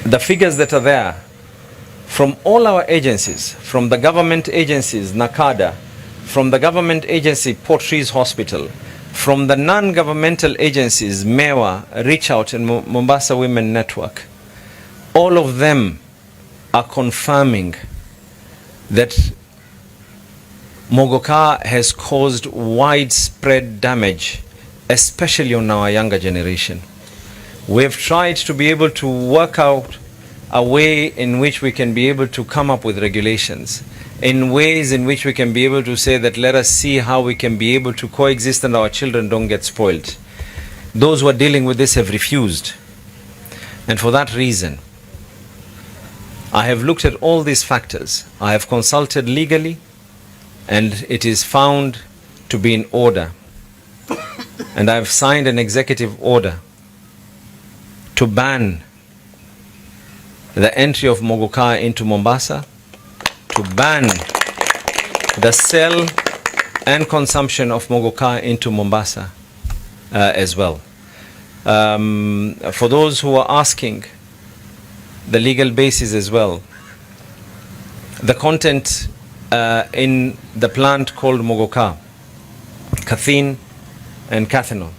the figures that are there from all our agencies, from the government agencies, NACADA, from the government agency, Portrees Hospital, from the non-governmental agencies, MEWA, Reach Out, and Mombasa Women Network, all of them are confirming that Muguka has caused widespread damage, especially on our younger generation. We have tried to be able to work out a way in which we can be able to come up with regulations, in ways in which we can be able to say that let us see how we can be able to coexist and our children don't get spoiled. Those who are dealing with this have refused. And for that reason, I have looked at all these factors. I have consulted legally, and it is found to be in order. And I have signed an executive order to ban the entry of Muguka into Mombasa, to ban the sale and consumption of Muguka into Mombasa as well. For those who are asking the legal basis as well, the content in the plant called Muguka, caffeine and cathinol,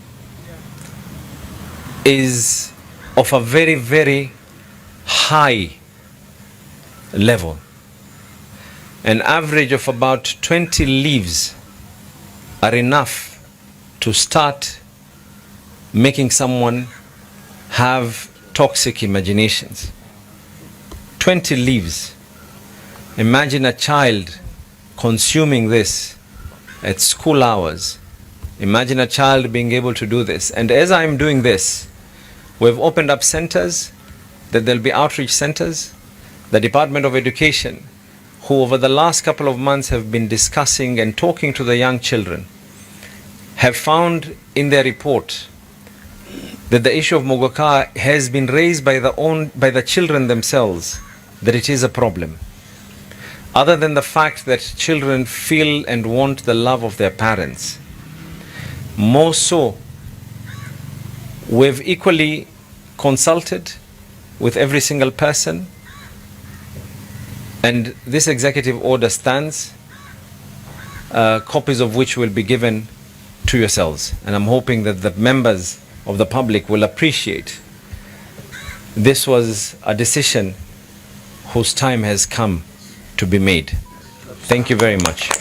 is of a very, very high level. An average of about 20 leaves are enough to start making someone have toxic imaginations. 20 leaves. Imagine a child consuming this at school hours. Imagine a child being able to do this. And as I'm doing this, we've opened up centers, that there'll be outreach centers. The Department of Education, who over the last couple of months have been discussing and talking to the young children, have found in their report that the issue of Muguka has been raised by the children themselves, that it is a problem. Other than the fact that children feel and want the love of their parents, more so, we've equally consulted with every single person, and this executive order stands, copies of which will be given to yourselves. And I'm hoping that the members of the public will appreciate this was a decision whose time has come to be made. Thank you very much.